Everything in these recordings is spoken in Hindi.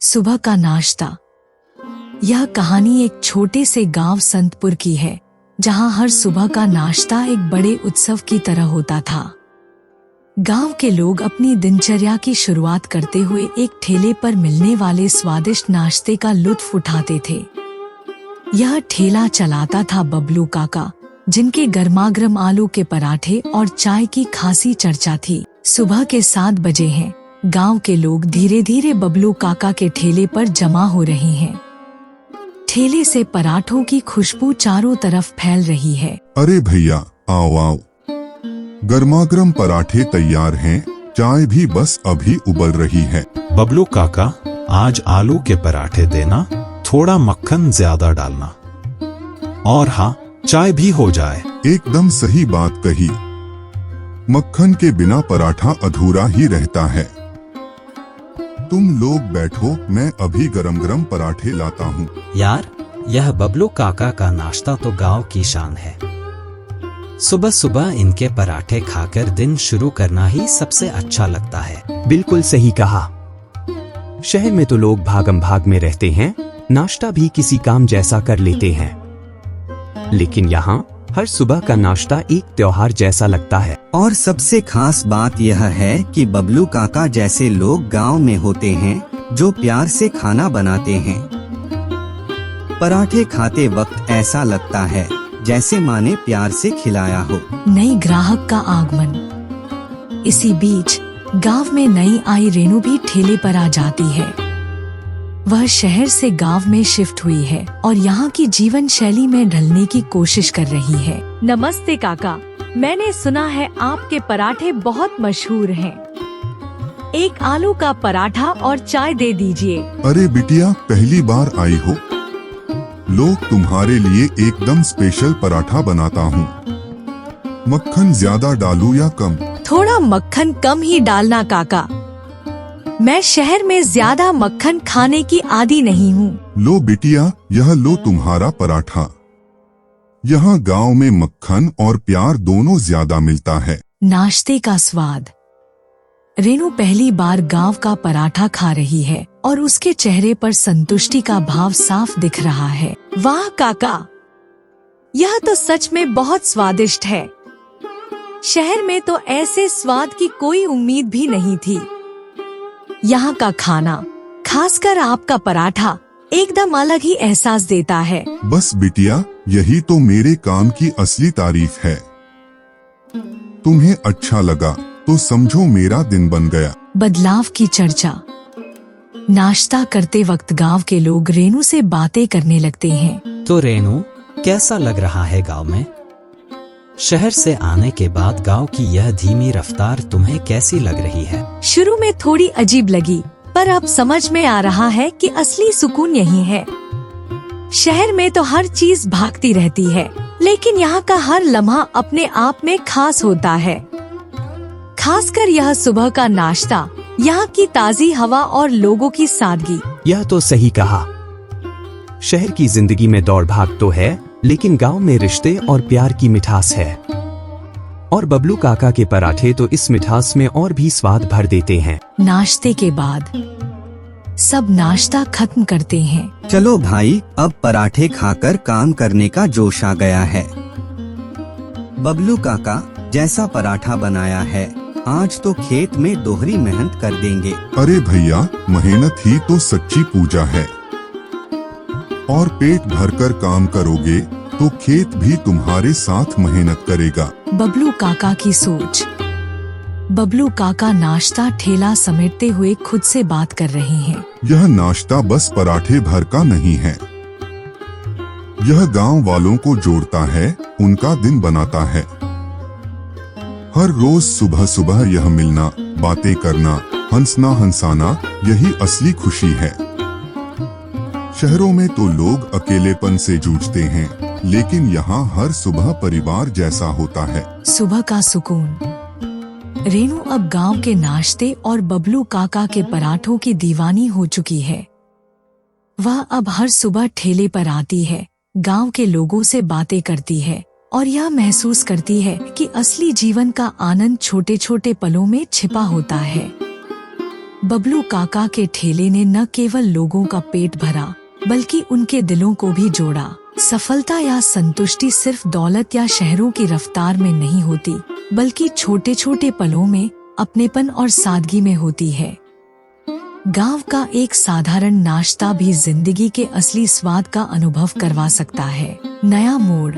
सुबह का नाश्ता। यह कहानी एक छोटे से गांव संतपुर की है, जहां हर सुबह का नाश्ता एक बड़े उत्सव की तरह होता था। गांव के लोग अपनी दिनचर्या की शुरुआत करते हुए एक ठेले पर मिलने वाले स्वादिष्ट नाश्ते का लुत्फ उठाते थे। यह ठेला चलाता था बबलू काका, जिनके गर्मागर्म आलू के पराठे और चाय की खासी चर्चा थी। सुबह के 7 बजे हैं। गांव के लोग धीरे धीरे बबलू काका के ठेले पर जमा हो रहे हैं। ठेले से पराठों की खुशबू चारों तरफ फैल रही है। अरे भैया, आओ आओ, गर्मागर्म पराठे तैयार हैं, चाय भी बस अभी उबल रही है। बबलू काका, आज आलू के पराठे देना, थोड़ा मक्खन ज्यादा डालना, और हाँ, चाय भी हो जाए। एकदम सही बात कही। मक्खन के बिना पराठा अधूरा ही रहता है। तुम लोग बैठो, मैं अभी गरम गरम पराठे लाता हूँ। यार, यह बबलू काका का नाश्ता तो गांव की शान है। सुबह सुबह इनके पराठे खाकर दिन शुरू करना ही सबसे अच्छा लगता है। बिल्कुल सही कहा। शहर में तो लोग भागम भाग में रहते हैं, नाश्ता भी किसी काम जैसा कर लेते हैं, लेकिन यहाँ हर सुबह का नाश्ता एक त्योहार जैसा लगता है। और सबसे खास बात यह है कि बबलू काका जैसे लोग गांव में होते हैं, जो प्यार से खाना बनाते हैं। पराठे खाते वक्त ऐसा लगता है जैसे माँ ने प्यार से खिलाया हो। नई ग्राहक का आगमन। इसी बीच गांव में नई आई रेनू भी ठेले पर आ जाती है। वह शहर से गांव में शिफ्ट हुई है और यहाँ की जीवन शैली में ढलने की कोशिश कर रही है। नमस्ते काका, मैंने सुना है आपके पराठे बहुत मशहूर हैं। एक आलू का पराठा और चाय दे दीजिए। अरे बिटिया, पहली बार आई हो, लोग तुम्हारे लिए एकदम स्पेशल पराठा बनाता हूँ। मक्खन ज्यादा डालूं या कम? थोड़ा मक्खन कम ही डालना काका, मैं शहर में ज्यादा मक्खन खाने की आदी नहीं हूँ। लो बिटिया, यह लो तुम्हारा पराठा। यहाँ गांव में मक्खन और प्यार दोनों ज्यादा मिलता है। नाश्ते का स्वाद। रेनू पहली बार गांव का पराठा खा रही है और उसके चेहरे पर संतुष्टि का भाव साफ दिख रहा है। वाह काका, यह तो सच में बहुत स्वादिष्ट है। शहर में तो ऐसे स्वाद की कोई उम्मीद भी नहीं थी। यहाँ का खाना, खासकर आपका पराठा, एकदम अलग ही एहसास देता है। बस बिटिया, यही तो मेरे काम की असली तारीफ है। तुम्हें अच्छा लगा तो समझो मेरा दिन बन गया। बदलाव की चर्चा। नाश्ता करते वक्त गांव के लोग रेनू से बातें करने लगते हैं। तो रेनू, कैसा लग रहा है गांव में? शहर से आने के बाद गांव की यह धीमी रफ्तार तुम्हें कैसी लग रही है? शुरू में थोड़ी अजीब लगी, पर अब समझ में आ रहा है कि असली सुकून यही है। शहर में तो हर चीज भागती रहती है, लेकिन यहाँ का हर लम्हा अपने आप में खास होता है। खासकर यह सुबह का नाश्ता, यहाँ की ताजी हवा और लोगों की सादगी। यह तो सही कहा। शहर की जिंदगी में दौड़ भाग तो है, लेकिन गांव में रिश्ते और प्यार की मिठास है। और बबलू काका के पराठे तो इस मिठास में और भी स्वाद भर देते हैं। नाश्ते के बाद सब नाश्ता खत्म करते हैं। चलो भाई, अब पराठे खाकर काम करने का जोश आ गया है। बबलू काका, जैसा पराठा बनाया है, आज तो खेत में दोहरी मेहनत कर देंगे। अरे भैया, मेहनत ही तो सच्ची पूजा है। और पेट भरकर काम करोगे तो खेत भी तुम्हारे साथ मेहनत करेगा। बबलू काका की सोच। बबलू काका नाश्ता ठेला समेटते हुए खुद से बात कर रहे हैं। यह नाश्ता बस पराठे भर का नहीं है। यह गांव वालों को जोड़ता है, उनका दिन बनाता है। हर रोज सुबह सुबह यह मिलना, बातें करना, हंसना हंसाना, यही असली खुशी है। शहरों में तो लोग अकेलेपन से जूझते हैं, लेकिन यहाँ हर सुबह परिवार जैसा होता है। सुबह का सुकून। रेनू अब गांव के नाश्ते और बबलू काका के पराठों की दीवानी हो चुकी है। वह अब हर सुबह ठेले पर आती है, गांव के लोगों से बातें करती है और यह महसूस करती है कि असली जीवन का आनंद छोटे छोटे पलों में छिपा होता है। बबलू काका के ठेले ने न केवल लोगों का पेट भरा बल्कि उनके दिलों को भी जोड़ा। सफलता या संतुष्टि सिर्फ दौलत या शहरों की रफ्तार में नहीं होती, बल्कि छोटे छोटे पलों में, अपनेपन और सादगी में होती है। गांव का एक साधारण नाश्ता भी जिंदगी के असली स्वाद का अनुभव करवा सकता है। नया मोड़।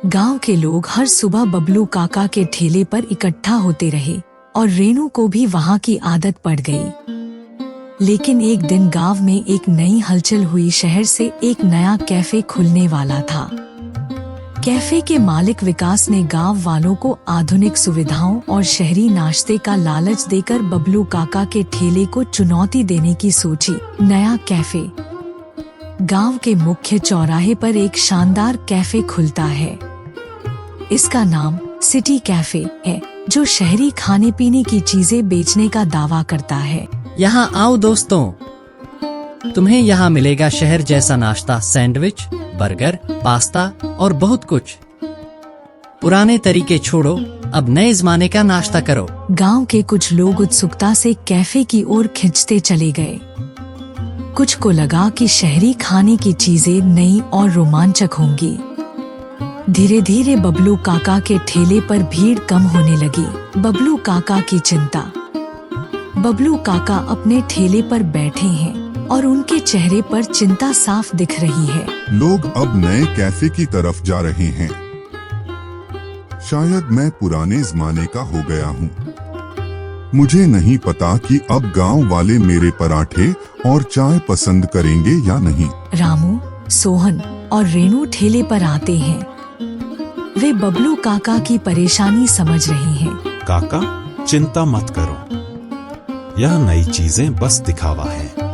गांव के लोग हर सुबह बबलू काका के ठेले पर इकट्ठा होते रहे और रेनू को भी वहां की आदत पड़ गई। लेकिन एक दिन गांव में एक नई हलचल हुई। शहर से एक नया कैफे खुलने वाला था। कैफे के मालिक विकास ने गांव वालों को आधुनिक सुविधाओं और शहरी नाश्ते का लालच देकर बबलू काका के ठेले को चुनौती देने की सोची। नया कैफे। गांव के मुख्य चौराहे पर एक शानदार कैफे खुलता है। इसका नाम सिटी कैफे है, जो शहरी खाने पीने की चीजें बेचने का दावा करता है। यहाँ आओ दोस्तों, तुम्हें यहाँ मिलेगा शहर जैसा नाश्ता, सैंडविच, बर्गर, पास्ता और बहुत कुछ। पुराने तरीके छोड़ो, अब नए जमाने का नाश्ता करो। गांव के कुछ लोग उत्सुकता से कैफे की ओर खिंचते चले गए। कुछ को लगा कि शहरी खाने की चीजें नई और रोमांचक होंगी। धीरे धीरे बबलू काका के ठेले पर भीड़ कम होने लगी। बबलू काका की चिंता। बबलू काका अपने ठेले पर बैठे हैं और उनके चेहरे पर चिंता साफ दिख रही है। लोग अब नए कैफे की तरफ जा रहे हैं। शायद मैं पुराने जमाने का हो गया हूँ। मुझे नहीं पता कि अब गांव वाले मेरे पराठे और चाय पसंद करेंगे या नहीं। रामू, सोहन और रेनू ठेले पर आते हैं। वे बबलू काका की परेशानी समझ रहे हैं। काका, चिंता मत करो, यह नई चीजें बस दिखावा है।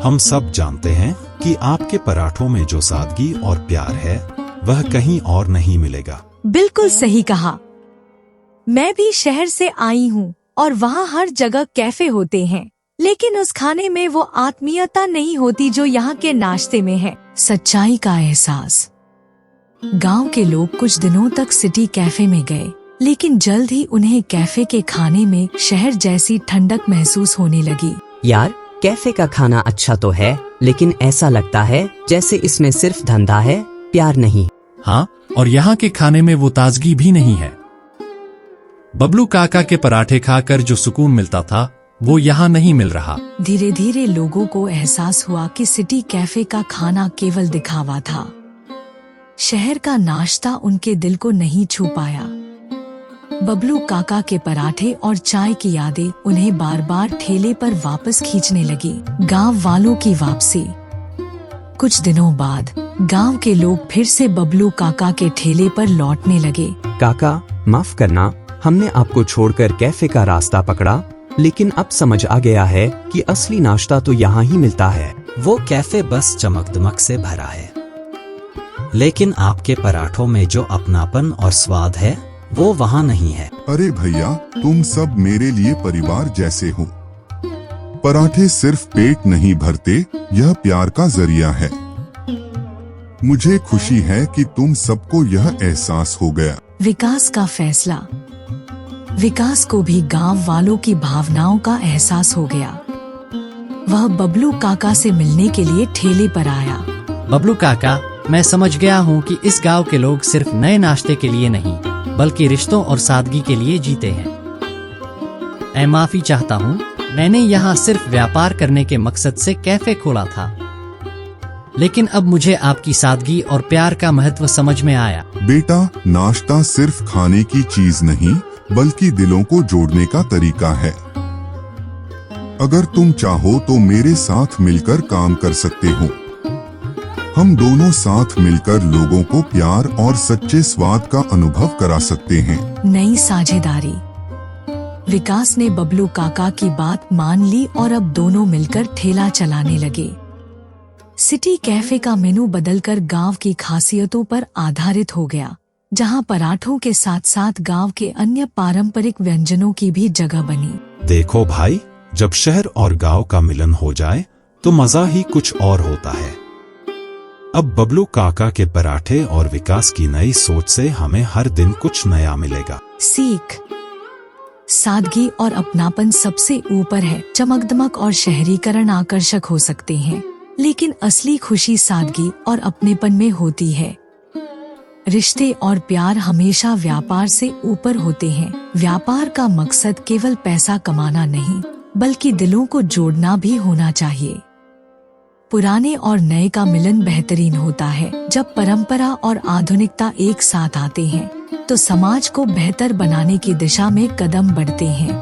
हम सब जानते हैं कि आपके पराठों में जो सादगी और प्यार है वह कहीं और नहीं मिलेगा। बिल्कुल सही कहा। मैं भी शहर से आई हूँ और वहाँ हर जगह कैफे होते हैं, लेकिन उस खाने में वो आत्मीयता नहीं होती जो यहाँ के नाश्ते में है। सच्चाई का एहसास। गांव के लोग कुछ दिनों तक सिटी कैफे में गए, लेकिन जल्द ही उन्हें कैफे के खाने में शहर जैसी ठंडक महसूस होने लगी। यार, कैफे का खाना अच्छा तो है, लेकिन ऐसा लगता है जैसे इसमें सिर्फ धंधा है, प्यार नहीं। हाँ, और यहाँ के खाने में वो ताजगी भी नहीं है। बबलू काका के पराठे खाकर जो सुकून मिलता था वो यहाँ नहीं मिल रहा। धीरे धीरे लोगों को एहसास हुआ कि सिटी कैफे का खाना केवल दिखावा था। शहर का नाश्ता उनके दिल को नहीं छू पाया। बबलू काका के पराठे और चाय की यादें उन्हें बार बार ठेले पर वापस खींचने लगी। गांव वालों की वापसी। कुछ दिनों बाद गांव के लोग फिर से बबलू काका के ठेले पर लौटने लगे। काका, माफ करना, हमने आपको छोड़कर कैफे का रास्ता पकड़ा, लेकिन अब समझ आ गया है कि असली नाश्ता तो यहाँ ही मिलता है। वो कैफे बस चमक दमक से भरा है, लेकिन आपके पराठों में जो अपनापन और स्वाद है वो वहाँ नहीं है। अरे भैया, तुम सब मेरे लिए परिवार जैसे हो। पराठे सिर्फ पेट नहीं भरते, यह प्यार का जरिया है। मुझे खुशी है कि तुम सबको यह एहसास हो गया। विकास का फैसला। विकास को भी गांव वालों की भावनाओं का एहसास हो गया। वह बबलू काका से मिलने के लिए ठेले पर आया। बबलू काका, मैं समझ गया हूँ कि इस गांव के लोग सिर्फ नए नाश्ते के लिए नहीं, बल्कि रिश्तों और सादगी के लिए जीते हैं। मैं माफी चाहता हूँ, मैंने यहाँ सिर्फ व्यापार करने के मकसद से कैफे खोला था, लेकिन अब मुझे आपकी सादगी और प्यार का महत्व समझ में आया। बेटा, नाश्ता सिर्फ खाने की चीज नहीं, बल्कि दिलों को जोड़ने का तरीका है। अगर तुम चाहो तो मेरे साथ मिलकर काम कर सकते हो। हम दोनों साथ मिलकर लोगों को प्यार और सच्चे स्वाद का अनुभव करा सकते हैं। नई साझेदारी। विकास ने बबलू काका की बात मान ली और अब दोनों मिलकर ठेला चलाने लगे। सिटी कैफे का मेनू बदलकर गांव की खासियतों पर आधारित हो गया, जहां पराठों के साथ साथ गांव के अन्य पारंपरिक व्यंजनों की भी जगह बनी। देखो भाई, जब शहर और गांव का मिलन हो जाए तो मजा ही कुछ और होता है। अब बबलू काका के पराठे और विकास की नई सोच से हमें हर दिन कुछ नया मिलेगा। सीख। सादगी और अपनापन सबसे ऊपर है। चमकदमक और शहरीकरण आकर्षक हो सकते हैं, लेकिन असली खुशी सादगी और अपनेपन में होती है। रिश्ते और प्यार हमेशा व्यापार से ऊपर होते हैं। व्यापार का मकसद केवल पैसा कमाना नहीं, बल्कि दिलों को जोड़ना भी होना चाहिए। पुराने और नए का मिलन बेहतरीन होता है। जब परंपरा और आधुनिकता एक साथ आते हैं, तो समाज को बेहतर बनाने की दिशा में कदम बढ़ते हैं।